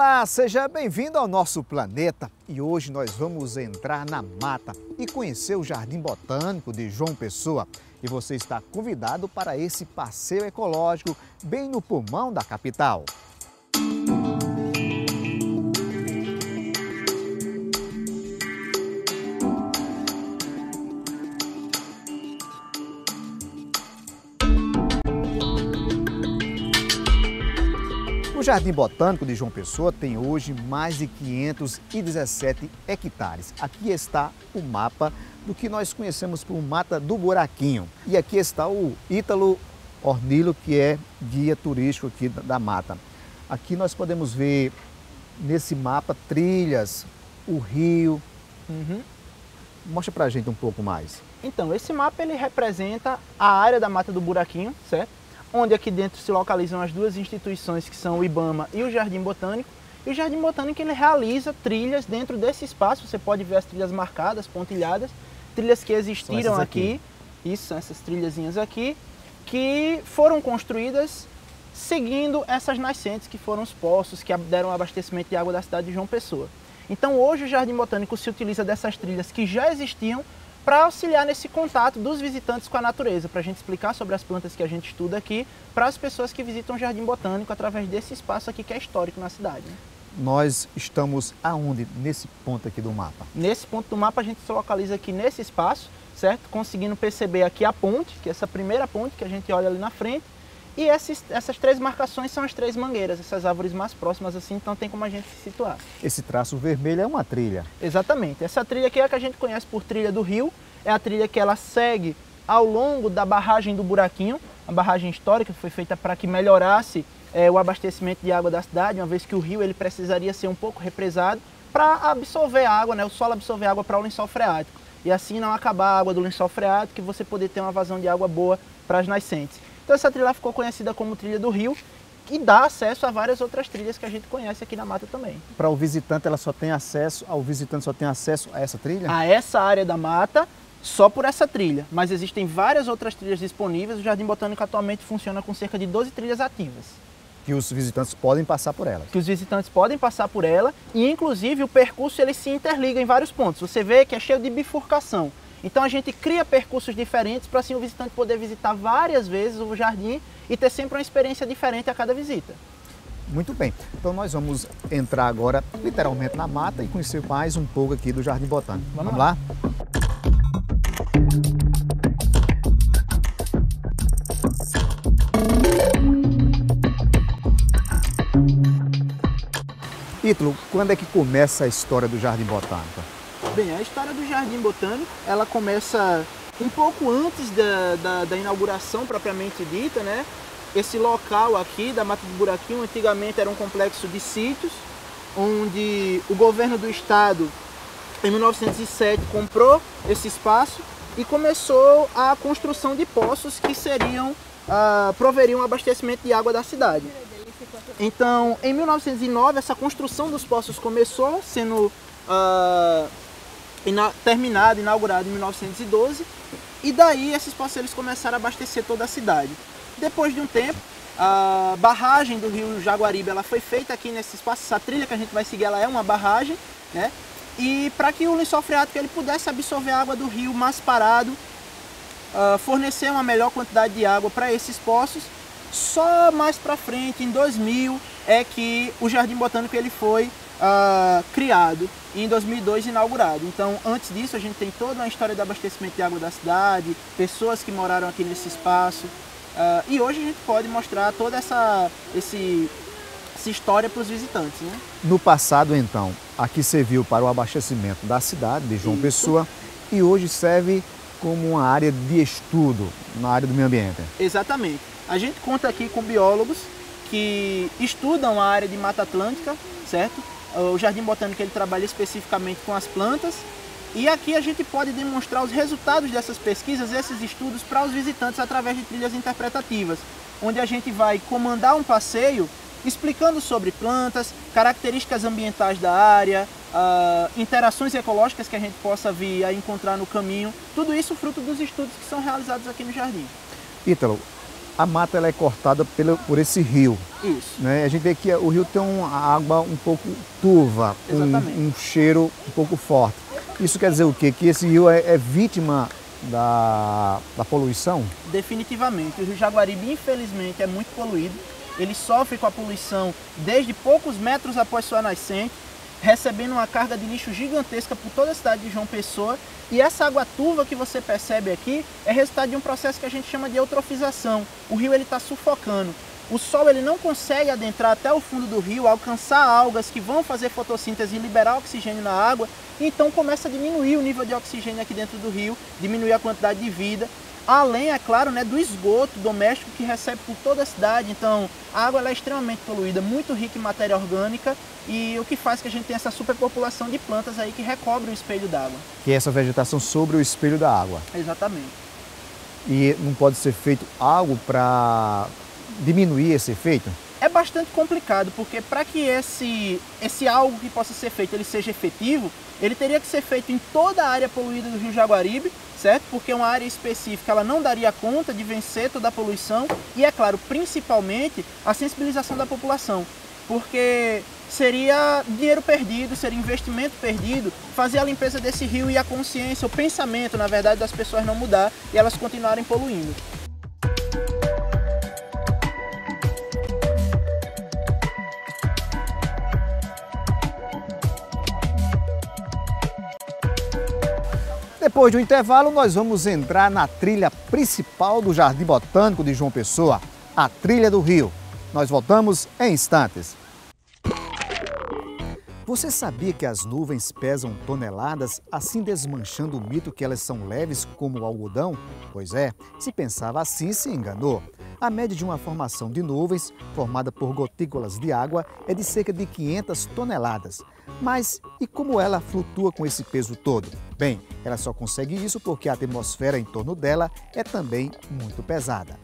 Olá, seja bem-vindo ao nosso planeta e hoje nós vamos entrar na mata e conhecer o Jardim Botânico de João Pessoa. E você está convidado para esse passeio ecológico bem no pulmão da capital. O Jardim Botânico de João Pessoa tem hoje mais de 517 hectares. Aqui está o mapa do que nós conhecemos por Mata do Buraquinho. E aqui está o Ítalo Ornilo, que é guia turístico aqui da mata. Aqui nós podemos ver nesse mapa trilhas, o rio. Mostra pra gente um pouco mais. Então, esse mapa ele representa a área da Mata do Buraquinho, certo? Onde aqui dentro se localizam as duas instituições que são o IBAMA e o Jardim Botânico. E o Jardim Botânico ele realiza trilhas dentro desse espaço. Você pode ver as trilhas marcadas, pontilhadas, trilhas que existiram aqui. Isso, essas trilhazinhas aqui, que foram construídas seguindo essas nascentes que foram os poços que deram abastecimento de água da cidade de João Pessoa. Então hoje o Jardim Botânico se utiliza dessas trilhas que já existiam para auxiliar nesse contato dos visitantes com a natureza, para a gente explicar sobre as plantas que a gente estuda aqui, para as pessoas que visitam o Jardim Botânico através desse espaço aqui que é histórico na cidade. Né? Nós estamos aonde? Nesse ponto aqui do mapa? Nesse ponto do mapa a gente se localiza aqui nesse espaço, certo? Conseguindo perceber aqui a ponte, que é essa primeira ponte que a gente olha ali na frente, e essas três marcações são as três mangueiras, essas árvores mais próximas assim, então tem como a gente se situar. Esse traço vermelho é uma trilha. Exatamente. Essa trilha aqui é a que a gente conhece por Trilha do Rio, é a trilha que ela segue ao longo da barragem do Buraquinho, a barragem histórica que foi feita para que melhorasse o abastecimento de água da cidade, uma vez que o rio ele precisaria ser um pouco represado para absorver água, né, o solo absorver água para o lençol freático. E assim não acabar a água do lençol freático e você poder ter uma vazão de água boa para as nascentes. Então essa trilha ficou conhecida como Trilha do Rio e dá acesso a várias outras trilhas que a gente conhece aqui na mata também. Para o visitante, ela só tem acesso, a essa trilha? A essa área da mata, só por essa trilha. Mas existem várias outras trilhas disponíveis. O Jardim Botânico atualmente funciona com cerca de 12 trilhas ativas. Que os visitantes podem passar por elas. Que os visitantes podem passar por ela e, inclusive, o percurso ele se interliga em vários pontos. Você vê que é cheio de bifurcação. Então a gente cria percursos diferentes para assim o visitante poder visitar várias vezes o jardim e ter sempre uma experiência diferente a cada visita. Muito bem, então nós vamos entrar agora literalmente na mata e conhecer mais um pouco aqui do Jardim Botânico. Vamos lá? Ítalo, quando é que começa a história do Jardim Botânico? Bem, a história do Jardim Botânico, ela começa um pouco antes da inauguração propriamente dita, né? Esse local aqui da Mata do Buraquinho, antigamente era um complexo de sítios, onde o governo do estado, em 1907, comprou esse espaço e começou a construção de poços que proveriam abastecimento de água da cidade. Então, em 1909, essa construção dos poços começou, sendo inaugurado em 1912, e daí esses poços começaram a abastecer toda a cidade. Depois de um tempo, a barragem do rio Jaguaribe ela foi feita aqui nesse espaço. Essa trilha que a gente vai seguir ela é uma barragem, né? E para que o lençol freático ele pudesse absorver a água do rio mais parado, fornecer uma melhor quantidade de água para esses poços. Só mais para frente, em 2000, é que o Jardim Botânico ele foi criado e em 2002 inaugurado. Então, antes disso, a gente tem toda uma história de abastecimento de água da cidade, pessoas que moraram aqui nesse espaço. E hoje a gente pode mostrar toda essa história para os visitantes. Né? No passado, então, aqui serviu para o abastecimento da cidade de João Pessoa e hoje serve como uma área de estudo na área do meio ambiente. Exatamente. A gente conta aqui com biólogos que estudam a área de Mata Atlântica, certo? O Jardim Botânico ele trabalha especificamente com as plantas e aqui a gente pode demonstrar os resultados dessas pesquisas, esses estudos para os visitantes através de trilhas interpretativas, onde a gente vai comandar um passeio explicando sobre plantas, características ambientais da área, interações ecológicas que a gente possa vir a encontrar no caminho, tudo isso fruto dos estudos que são realizados aqui no jardim. Ítalo, a mata ela é cortada por esse rio. Isso. Né? A gente vê que o rio tem uma água um pouco turva, um cheiro um pouco forte. Isso quer dizer o quê? Que esse rio é vítima da poluição? Definitivamente. O Rio Jaguaribe, infelizmente, é muito poluído. Ele sofre com a poluição desde poucos metros após sua nascente, recebendo uma carga de lixo gigantesca por toda a cidade de João Pessoa. E essa água turva que você percebe aqui é resultado de um processo que a gente chama de eutrofização. O rio está sufocando. O sol ele não consegue adentrar até o fundo do rio, alcançar algas que vão fazer fotossíntese e liberar oxigênio na água, e então começa a diminuir o nível de oxigênio aqui dentro do rio, diminuir a quantidade de vida, além, é claro, né, do esgoto doméstico que recebe por toda a cidade. Então a água ela é extremamente poluída, muito rica em matéria orgânica, e o que faz que a gente tenha essa superpopulação de plantas aí que recobre o espelho d'água. Que é essa vegetação sobre o espelho da água. Exatamente. E não pode ser feito algo para diminuir esse efeito? É bastante complicado, porque para que esse algo que possa ser feito ele seja efetivo, ele teria que ser feito em toda a área poluída do Rio Jaguaribe, certo? Porque uma área específica ela não daria conta de vencer toda a poluição e, é claro, principalmente a sensibilização da população. Porque seria dinheiro perdido, seria investimento perdido, fazer a limpeza desse rio e a consciência, o pensamento, na verdade, das pessoas não mudar e elas continuarem poluindo. Depois do intervalo, nós vamos entrar na trilha principal do Jardim Botânico de João Pessoa, a Trilha do Rio. Nós voltamos em instantes. Você sabia que as nuvens pesam toneladas, assim desmanchando o mito que elas são leves como o algodão? Pois é, se pensava assim, se enganou. A média de uma formação de nuvens, formada por gotículas de água, é de cerca de 500 toneladas. Mas e como ela flutua com esse peso todo? Bem, ela só consegue isso porque a atmosfera em torno dela é também muito pesada.